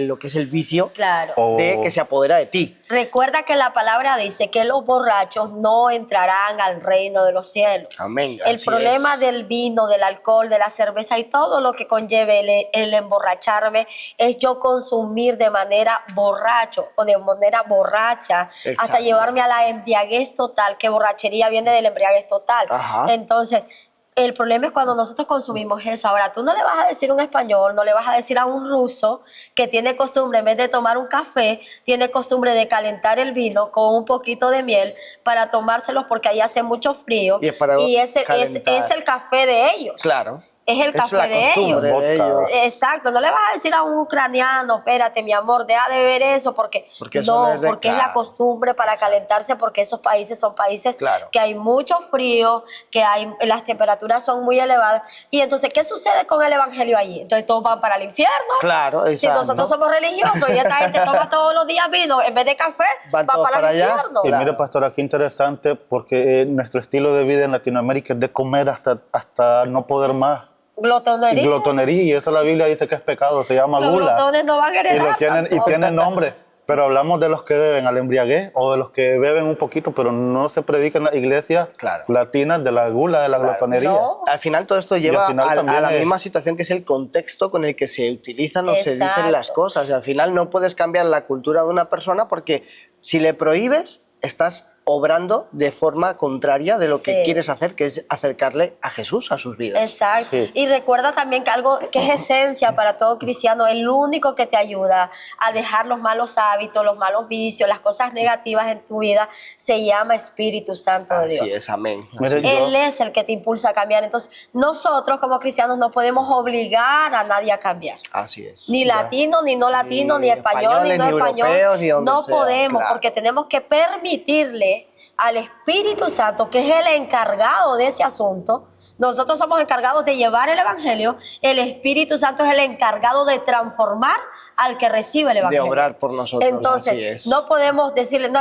lo que es el vicio Claro. O- de que se apodera de ti. Recuerda que la palabra dice que los borrachos no entrarán al reino de los cielos. Amén, El así problema es. del vino, del alcohol, de la cerveza y todo lo que conlleve el emborracharme es yo consumir de manera borracho o de manera borracha hasta Exacto. llevarme a la embriaguez total, que borrachería viene del embriaguez total. Ajá. Entonces, el problema es cuando nosotros consumimos eso. Ahora, tú no le vas a decir a un español, no le vas a decir a un ruso que tiene costumbre, en vez de tomar un café, tiene costumbre de calentar el vino con un poquito de miel para tomárselos porque ahí hace mucho frío. Y es para ese calentar. es el café de ellos. Claro. Es el Es café la de costumbre ellos. de Vodka. ellos. Exacto, no le vas a decir a un ucraniano, espérate, mi amor, deja de beber eso, porque Porque eso no es de- porque es la claro. costumbre para calentarse, porque esos países son países Claro. que hay mucho frío, que las temperaturas son muy elevadas. Y entonces, ¿qué sucede con el evangelio allí? Entonces todos van para el infierno. Claro, Si exacto. nosotros somos religiosos y esta gente toma todos los días vino, en vez de café, Van va todos para para el allá. infierno. Y Claro. mire, pastora, qué interesante, porque nuestro estilo de vida en Latinoamérica es de comer hasta no poder más. Glotonería. Glotonería, y eso la Biblia dice que es pecado, se llama Los gula. glotones no van a Y, heredar y tampoco. tiene nombre. Pero hablamos de los que beben al embriaguez o de los que beben un poquito, pero no se predica en las iglesias Claro. latinas de la gula, de la glotonería. No. Al final todo esto Y lleva al final a también la es- misma situación que es el contexto con el que se utilizan o se Exacto. dicen las cosas. Y al final no puedes cambiar la cultura de una persona porque si le prohíbes, estás obrando de forma contraria de lo que Sí. quieres hacer, que es acercarle a Jesús a sus vidas. Exacto. Sí. Y recuerda también que algo que es esencia para todo cristiano, el único que te ayuda a dejar los malos hábitos, los malos vicios, las cosas negativas en tu vida, se llama Espíritu Santo de Así Dios. es, amén. Mire, Así es. Él es el que te impulsa a cambiar. Entonces, nosotros como cristianos no podemos obligar a nadie a cambiar. Así es. Ni latino, ni no latino, ni español, ni no españoles, ni español. europeos, ni donde No sea, podemos, claro. porque tenemos que permitirle al Espíritu Santo, que es el encargado de ese asunto. Nosotros somos encargados de llevar el Evangelio. El Espíritu Santo es el encargado de transformar al que recibe el Evangelio. De obrar por nosotros. Entonces, así es. no podemos decirle, no,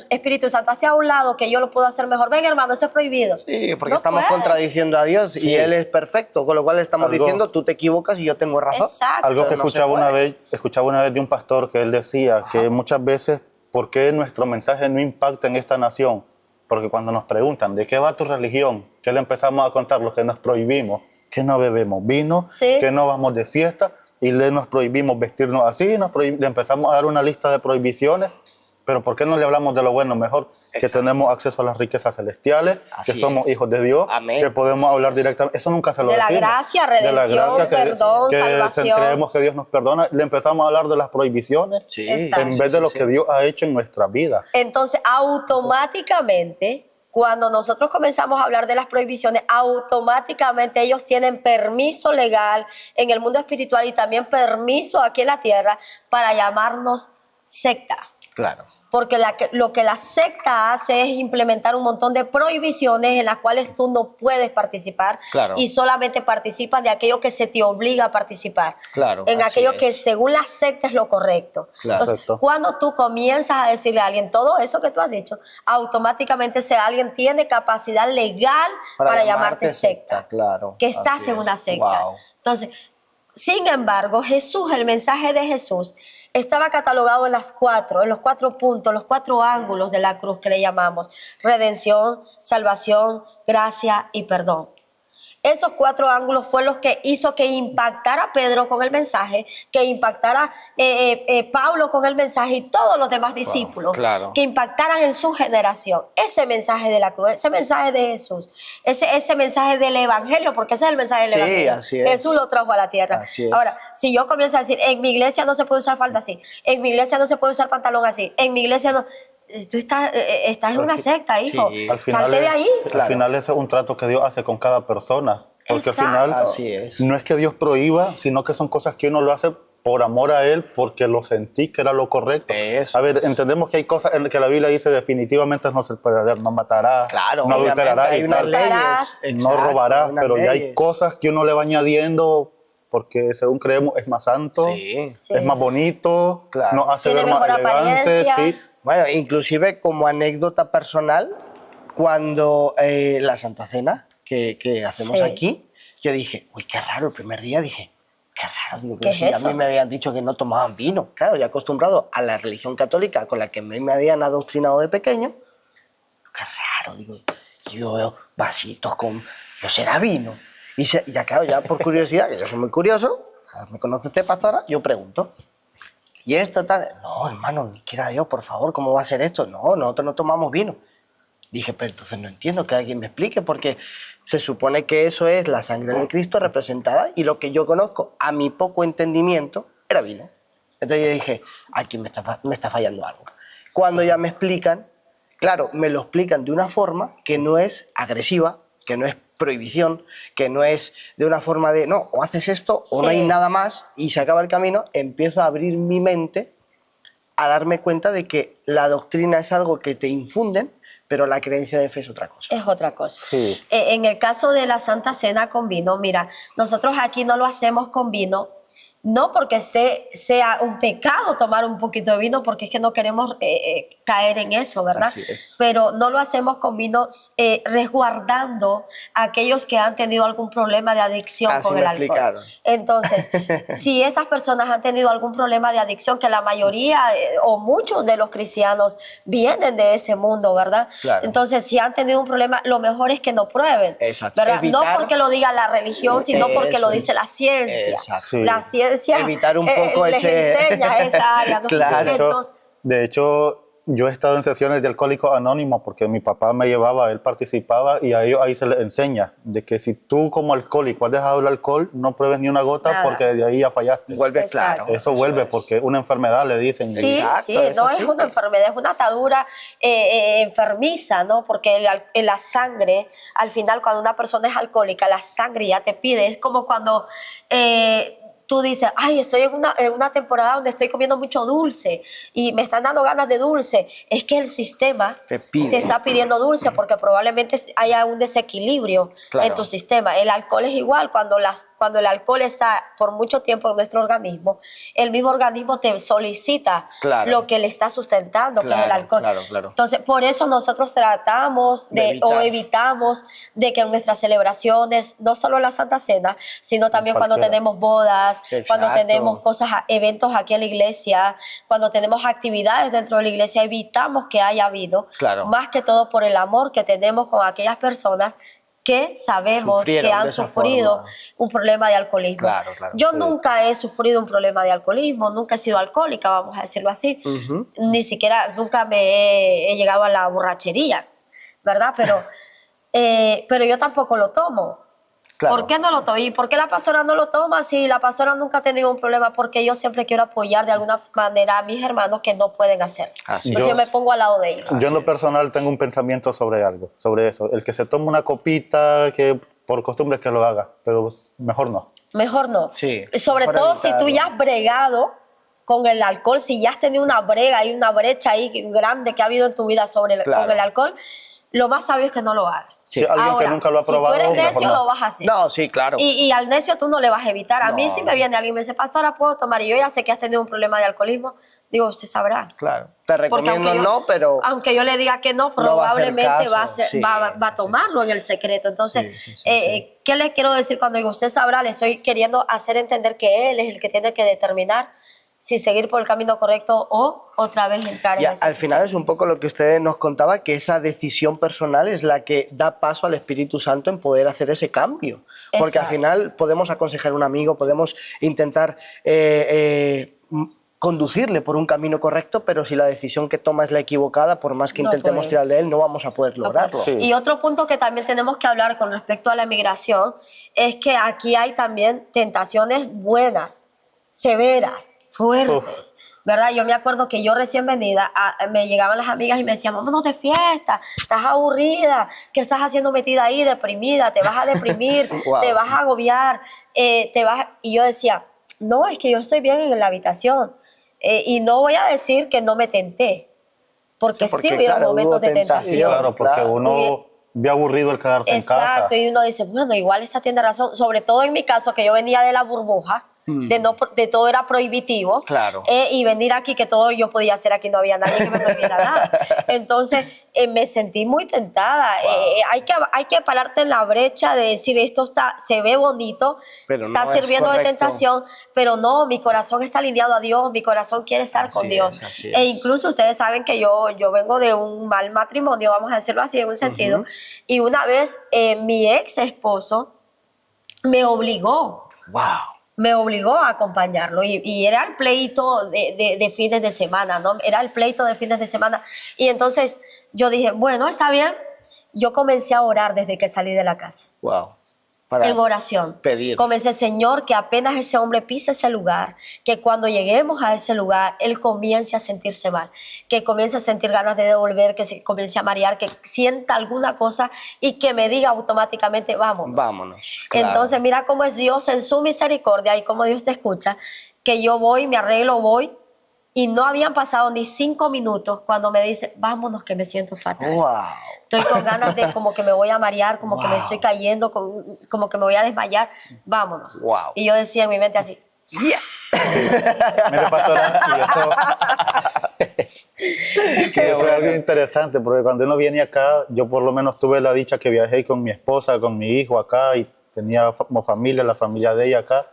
Espíritu Santo, hazte a un lado, que yo lo puedo hacer mejor. Ven, hermano, eso es prohibido. Sí, porque No estamos puedes. contradiciendo a Dios Sí. y Él es perfecto, con lo cual estamos Algo- diciendo, tú te equivocas y yo tengo razón. Exacto. Algo que Pero no se puede. escuchaba una vez de un pastor que él decía que muchas veces, ¿por qué nuestro mensaje no impacta en esta nación? Porque cuando nos preguntan, ¿de qué va tu religión? ¿Qué le empezamos a contar? Lo que nos prohibimos, que no bebemos vino, Sí. que no vamos de fiesta, y nos prohibimos vestirnos así, le empezamos a dar una lista de prohibiciones. Pero ¿por qué no le hablamos de lo bueno mejor? Que Exacto. tenemos acceso a las riquezas celestiales, Así que somos es. hijos de Dios, Amén. que podemos hablar directamente. Eso nunca se lo De la decimos. gracia, redención, perdón, que salvación. creemos que Dios nos perdona. Le empezamos a hablar de las prohibiciones Sí, Exacto. en vez de lo que Dios ha hecho en nuestra vida. Entonces, automáticamente, cuando nosotros comenzamos a hablar de las prohibiciones, automáticamente ellos tienen permiso legal en el mundo espiritual y también permiso aquí en la tierra para llamarnos secta. Claro. Porque lo que la secta hace es implementar un montón de prohibiciones en las cuales tú no puedes participar Claro. y solamente participas de aquello que se te obliga a participar. Claro, En así aquello es. que según la secta es lo correcto. Claro. Entonces, Correcto. cuando tú comienzas a decirle a alguien todo eso que tú has dicho, automáticamente ese alguien tiene capacidad legal para llamarte secta. Claro. Que estás así en es. una secta. Wow. Entonces, sin embargo, Jesús, el mensaje de Jesús, estaba catalogado en los 4 puntos, los 4 ángulos de la cruz que le llamamos: redención, salvación, gracia y perdón. Esos 4 ángulos fue los que hizo que impactara a Pedro con el mensaje, que impactara Pablo con el mensaje y todos los demás discípulos, claro. que impactaran en su generación. Ese mensaje de la cruz, ese mensaje de Jesús, ese mensaje del Evangelio, porque ese es el mensaje del Sí, Evangelio. así es. Jesús lo trajo a la tierra. Así es. Ahora, si yo comienzo a decir, en mi iglesia no se puede usar falda así, en mi iglesia no se puede usar pantalón así, en mi iglesia no... Tú estás en una secta, hijo. Sí. Al final Salte de ahí. Claro. Al final ese es un trato que Dios hace con cada persona. Porque Exacto. al final Así es. no es que Dios prohíba, sino que son cosas que uno lo hace por amor a Él, porque lo sentí que era lo correcto. Eso A ver, entendemos que hay cosas en que la Biblia dice definitivamente no se puede hacer, no matarás, Claro, no obviamente, adulterarás hay y unas tal, Matarás. leyes. no Exacto, robarás, unas pero ya hay leyes. cosas que uno le va añadiendo porque según creemos es más santo, Sí. Sí. es más bonito, Claro. nos hace Tiene ver más mejor elegante, apariencia. sí. Bueno, inclusive como anécdota personal, cuando la Santa Cena que hacemos Sí. aquí, yo dije, uy, qué raro, el primer día dije, qué raro, digo, ¿Qué pero es si eso? a mí me habían dicho que no tomaban vino. Claro, yo acostumbrado a la religión católica con la que me habían adoctrinado de pequeño, qué raro, digo, yo veo vasitos con, no será vino. Y ya claro, ya por curiosidad, que yo soy muy curioso, me conoce usted, pastora, yo pregunto. Y esto tal, no, hermano, ni quiera Dios, por favor, ¿cómo va a ser esto? No, nosotros no tomamos vino. Dije, pero entonces no entiendo, que alguien me explique, porque se supone que eso es la sangre de Cristo representada y lo que yo conozco, a mi poco entendimiento, era vino. Entonces yo dije, aquí me está fallando algo. Cuando ya me explican, claro, me lo explican de una forma que no es agresiva, que no es prohibición, que no es de una forma de, no, o haces esto o no Sí. hay nada más y se acaba el camino, empiezo a abrir mi mente a darme cuenta de que la doctrina es algo que te infunden, pero la creencia de fe es otra cosa. Es otra cosa. Sí. En el caso de la Santa Cena con vino, mira, nosotros aquí no lo hacemos con vino, no porque sea un pecado tomar un poquito de vino, porque es que no queremos caer en eso, ¿verdad? Así es. Pero no lo hacemos con vino resguardando a aquellos que han tenido algún problema de adicción Así con me el alcohol. explicaron. Entonces, si estas personas han tenido algún problema de adicción, que la mayoría o muchos de los cristianos vienen de ese mundo, ¿verdad? Claro. Entonces, si han tenido un problema, lo mejor es que no prueben. Exacto. ¿Verdad? No Evitar- porque lo diga la religión, sino porque lo Eso dice es. la ciencia. Exacto. Sí. La ciencia Evitar un poco les ese- enseña esa área, ¿no? Claro. Entonces, De hecho, yo he estado en sesiones de Alcohólicos Anónimos porque mi papá me llevaba, él participaba y a ellos ahí se les enseña de que si tú como alcohólico has dejado el alcohol, no pruebes ni una gota Nada. porque de ahí ya fallaste. Vuelve Exacto. claro. Eso vuelve es. porque es una enfermedad, le dicen. Sí, Exacto, sí, es no así. es una enfermedad, es una atadura enfermiza, ¿no? Porque la sangre, al final, cuando una persona es alcohólica, la sangre ya te pide. Es como cuando tú dices, ay, estoy en una temporada donde estoy comiendo mucho dulce y me están dando ganas de dulce. Es que el sistema Te pide. te está pidiendo dulce porque probablemente haya un desequilibrio Claro. en tu sistema. El alcohol es igual. Cuando el alcohol está por mucho tiempo en nuestro organismo, el mismo organismo te solicita Claro. lo que le está sustentando, que es el Claro, alcohol. claro. Entonces, por eso nosotros tratamos o evitamos de que en nuestras celebraciones, no solo la Santa Cena, sino también cuando Cualquiera. tenemos bodas, Exacto. cuando tenemos eventos aquí en la iglesia, cuando tenemos actividades dentro de la iglesia, evitamos que haya habido, Claro. más que todo por el amor que tenemos con aquellas personas que sabemos Sufrieron que han de esa sufrido forma. un problema de alcoholismo. Claro, Yo sí. nunca he sufrido un problema de alcoholismo, nunca he sido alcohólica, vamos a decirlo así. Ujú. Ni siquiera, nunca he llegado a la borrachería, ¿verdad? Pero yo tampoco lo tomo. Claro. ¿Por qué no lo tomo? ¿Y por qué la pastora no lo toma? Si la pastora nunca ha tenido un problema, porque yo siempre quiero apoyar de alguna manera a mis hermanos que no pueden hacer. Así Entonces es. yo me pongo al lado de ellos. Yo en lo personal tengo un pensamiento sobre algo, sobre eso. El que se toma una copita, que por costumbre es que lo haga, pero mejor no. Mejor no. Sí, Sobre mejor todo si tú evitarlo. ya has bregado con el alcohol, si ya has tenido una brega y una brecha ahí grande que ha habido en tu vida con el alcohol, lo más sabio es que no lo hagas. Si alguien Ahora, que nunca lo ha probado, si tú eres mejor necio, no. lo vas a hacer. No, sí, claro. Y al necio tú no le vas a evitar. A mí No. si me viene alguien y me dice, pastora, ¿puedo tomar? Y yo ya sé que has tenido un problema de alcoholismo. Digo, usted sabrá. Claro. Te Porque recomiendo no, pero... aunque yo le diga que no, No va a hacer probablemente caso. va a, ser- Sí, va a sí, tomarlo en el secreto. Entonces, Sí. ¿qué le quiero decir cuando digo usted sabrá? Le estoy queriendo hacer entender que él es el que tiene que determinar si seguir por el camino correcto o otra vez entrar Ya, en ese al final es un poco lo que usted nos contaba, que esa decisión personal es la que da paso al Espíritu Santo en poder hacer ese cambio. Porque al Exacto. final podemos aconsejar a un amigo, podemos intentar conducirle por un camino correcto, pero si la decisión que toma es la equivocada, por más que No intentemos podemos. tirar de él, no vamos a poder lograrlo. Sí. Y otro punto que también tenemos que hablar con respecto a la migración es que aquí hay también tentaciones buenas, severas, fuertes. ¿Verdad? Yo me acuerdo que yo recién venida, me llegaban las amigas y me decían, vámonos de fiesta, estás aburrida, ¿qué estás haciendo metida ahí, deprimida? Te vas a deprimir, Wow. te vas a agobiar, Y yo decía, no, es que yo estoy bien en la habitación. Y no voy a decir que no me tenté, porque sí hubieron claro, momentos hubo de tentación. Sí, tentación. claro, porque Claro. uno ve aburrido el quedarse en casa. Exacto, y uno dice, bueno, igual esa tiene razón, sobre todo en mi caso, que yo venía de la burbuja, de todo era prohibitivo, Claro. y venir aquí, que todo yo podía hacer aquí, no había nadie que me prohibiera nada. Entonces, me sentí muy tentada. Hay que pararte en la brecha de decir, esto se ve bonito, Pero está no es sirviendo de correcto. tentación, pero no, mi corazón está alineado a Dios, mi corazón quiere estar con Dios. así E es. incluso ustedes saben que yo vengo de un mal matrimonio, vamos a decirlo así, en un sentido, y una vez mi ex esposo me obligó a acompañarlo y era el pleito de fines de semana, ¿no? Era el pleito de fines de semana. Y entonces yo dije, bueno, está bien. Yo comencé a orar desde que salí de la casa. Wow. Para En oración. pedir. Comencé, Señor, que apenas ese hombre pise ese lugar, que cuando lleguemos a ese lugar, él comience a sentirse mal, que comience a sentir ganas de devolver, que se comience a marear, que sienta alguna cosa y que me diga automáticamente, vámonos. Vámonos. Claro. Entonces, mira cómo es Dios en su misericordia y cómo Dios te escucha, que yo voy, me arreglo, voy, y no habían pasado ni 5 minutos cuando me dice, vámonos que me siento fatal. Wow. Estoy con ganas de como que me voy a marear, como que me estoy cayendo, como que me voy a desmayar, vámonos. Wow. Y yo decía en mi mente así, Mire, pastora, y eso es algo interesante, porque cuando uno viene acá, yo por lo menos tuve la dicha que viajé con mi esposa, con mi hijo acá, y tenía como familia, la familia de ella acá,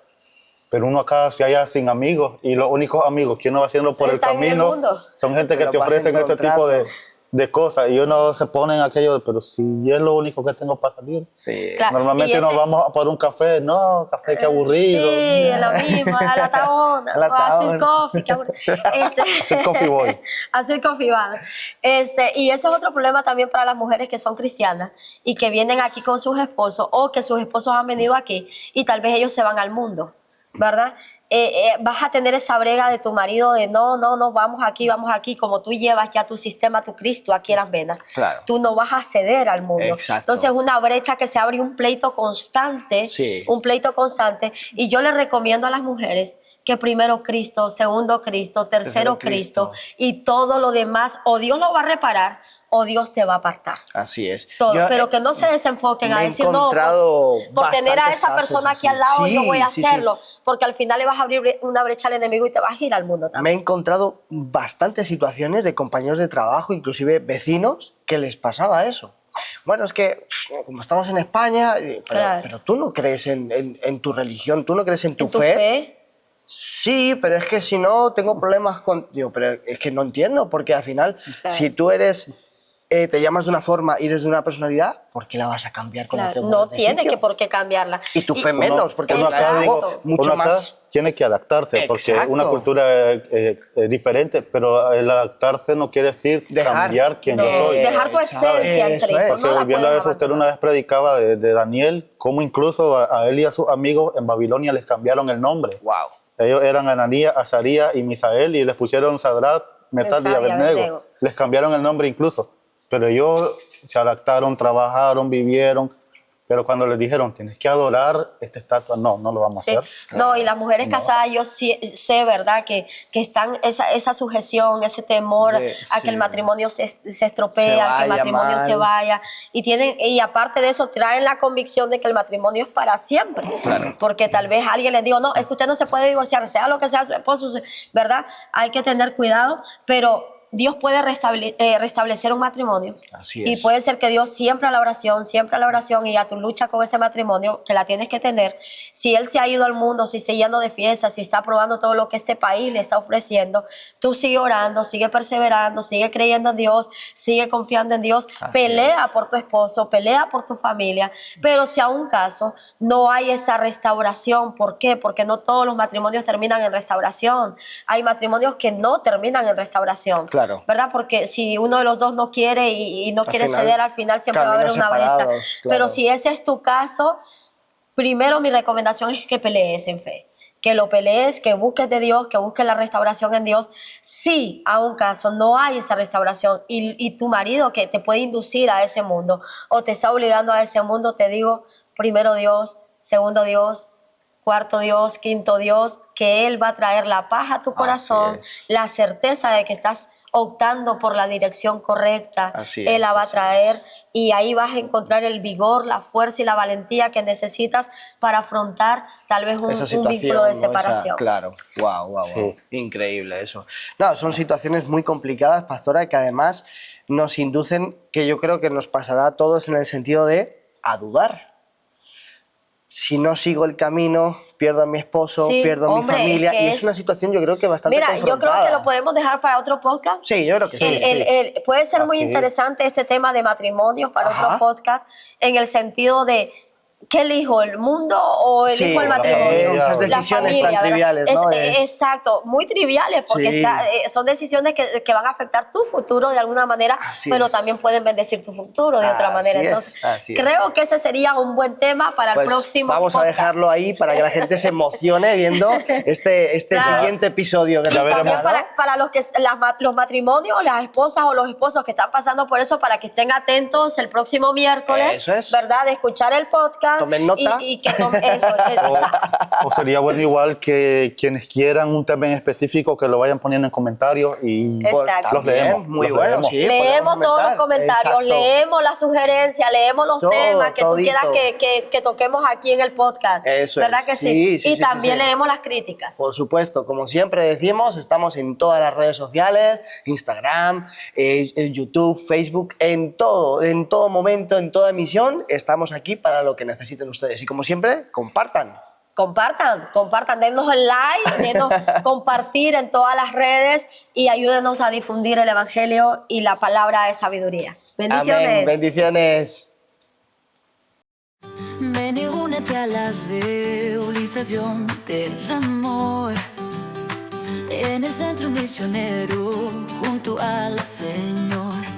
pero uno acá se halla sin amigos, y los únicos amigos que uno va haciendo por Están el en el camino mundo. son gente Te que lo te vas ofrecen este tipo de... de cosas y uno se pone en aquello, pero si es lo único que tengo para salir. Sí. Claro, Normalmente y nos ese- vamos a por un café, no, café qué aburrido. Sí, es lo mismo, a la tabona, A la o a Sweet tabona. Coffee, qué aburrido. Sweet Coffee Boy. A Sweet Coffee Bar. Y eso es otro problema también para las mujeres que son cristianas y que vienen aquí con sus esposos o que sus esposos han venido aquí y tal vez ellos se van al mundo, ¿verdad? Vas a tener esa brega de tu marido de no, vamos aquí, como tú llevas ya tu sistema, tu Cristo aquí en las venas. Claro. Tú no vas a ceder al mundo. Exacto. Entonces es una brecha que se abre, un pleito constante, Sí. un pleito constante. Y yo les recomiendo a las mujeres que primero Cristo, segundo Cristo, tercero Cristo y todo lo demás, o Dios lo va a reparar o Dios te va a apartar. Así es. Todo, Yo, pero que no se desenfoquen me a he decir no, encontrado por tener a bastantes esa casos persona aquí así. al lado yo Sí, voy a sí, sí. hacerlo, porque al final le vas a abrir una brecha al enemigo y te vas a ir al mundo Me he también. encontrado bastantes situaciones de compañeros de trabajo, inclusive vecinos, que les pasaba eso. Bueno, es que como estamos en España, Claro. pero tú no crees en tu religión, tú no crees en tu ¿En tu fe. fe? Sí, pero es que si no, tengo problemas con... Digo, pero es que no entiendo, porque al final, Claro. si tú eres... te llamas de una forma y eres de una personalidad, ¿por qué la vas a cambiar cuando te Claro, mueves no de tiene sitio? que por qué cambiarla. Y tu fe menos, porque uno al final acá, es digo, algo mucho uno acá más... tiene que adaptarse, porque Exacto. una cultura diferente, pero el adaptarse no quiere decir Dejar. cambiar quién No, yo soy. dejar tu esencia en Eso Cristo. es. No Porque la volviendo a puedes eso, usted abandonar. una vez predicaba de Daniel, cómo incluso a él y a sus amigos en Babilonia les cambiaron el nombre. Wow. Ellos eran Ananías, Azarías y Misael y les pusieron Sadrat, Mesad y Mesad y Abednego. Abednego. Les cambiaron el nombre incluso. Pero ellos se adaptaron, trabajaron, vivieron. Pero cuando les dijeron, tienes que adorar esta estatua, no lo vamos a Sí. hacer. No, y las mujeres casadas, yo sí, sé, ¿verdad? Que están esa sujeción, ese temor De- a que el sí. matrimonio se Se estropee, a que el vaya matrimonio mal. se vaya. Y aparte de eso, traen la convicción de que el matrimonio es para siempre. Porque tal vez alguien les diga, no, es que usted no se puede divorciar, sea lo que sea su esposo, ¿verdad? Hay que tener cuidado, pero Dios puede restablecer un matrimonio. Así Y es. puede ser que Dios siempre a la oración y a tu lucha con ese matrimonio, que la tienes que tener. Si Él se ha ido al mundo, si se yendo de fiesta, si está probando todo lo que este país le está ofreciendo, tú sigue orando, sigue perseverando, sigue creyendo en Dios, sigue confiando en Dios, pelea por tu esposo, pelea por tu familia. Pero si a un caso no hay esa restauración, ¿por qué? Porque no todos los matrimonios terminan en restauración. Hay matrimonios que no terminan en restauración. Claro. ¿Verdad? Porque si uno de los dos no quiere y no quiere final, ceder, al final siempre va a haber caminos una brecha. separados, claro. Pero si ese es tu caso, primero mi recomendación es que pelees en fe. Que lo pelees, que busques de Dios, que busques la restauración en Dios. Si a un caso no hay esa restauración y tu marido que te puede inducir a ese mundo o te está obligando a ese mundo, te digo, primero Dios, segundo Dios, cuarto Dios, quinto Dios, que Él va a traer la paz a tu corazón, es. la certeza de que estás optando por la dirección correcta. Así Él es, la va a así traer y ahí vas a encontrar el vigor, la fuerza y la valentía que necesitas para afrontar tal vez Esa un situación, vínculo de ¿no? separación. Claro, wow. Sí. Increíble eso. No, son situaciones muy complicadas, pastora, que además nos inducen, que yo creo que nos pasará a todos en el sentido de a dudar. Si no sigo el camino, pierdo a mi esposo, Sí, pierdo a mi hombre, familia, es que y es es- una situación yo creo que bastante Mira, yo creo confrontada. que lo podemos dejar para otro podcast. Sí, yo creo que sí. Puede ser muy Aquí. interesante este tema de matrimonios para Ajá. otro podcast, en el sentido de ¿qué elijo, el mundo o elijo Sí, el la matrimonio? familia, esas La decisiones familia, tan ¿verdad? triviales, ¿no? Exacto, muy triviales, porque Sí. son decisiones que van a afectar tu futuro de alguna manera, Así pero es. también pueden bendecir tu futuro de otra Así manera. es, Entonces, así es. creo que ese sería un buen tema para Pues el próximo vamos a podcast. dejarlo ahí para que la gente se emocione viendo este Claro. siguiente episodio. Que Ya nos También toca, ¿no? para los matrimonios, las esposas o los esposos que están pasando por eso, para que estén atentos el próximo miércoles, Eso es. ¿verdad? De escuchar el podcast. Tomen nota. Y que tomen eso. O sería bueno igual que quienes quieran un tema en específico que lo vayan poniendo en comentarios y Exacto. los También, leemos. muy los bueno, leemos. sí. Leemos podemos todos los comentar. comentarios, Exacto. leemos las sugerencias, leemos los Todo, temas que tú todito. quieras que toquemos aquí en el podcast. Eso ¿Verdad es. que sí? Sí, Y sí, también sí. leemos las críticas. Por supuesto, como siempre decimos, estamos en todas las redes sociales, Instagram, en YouTube, Facebook, en todo momento, en toda emisión, estamos aquí para lo que necesiten ustedes. Y como siempre, compartan. compartan, denos el like, denos compartir en todas las redes y ayúdenos a difundir el Evangelio y la palabra de sabiduría. Bendiciones. Amén. Bendiciones. Ven y únete a la civilización del amor. En el centro misionero junto al Señor.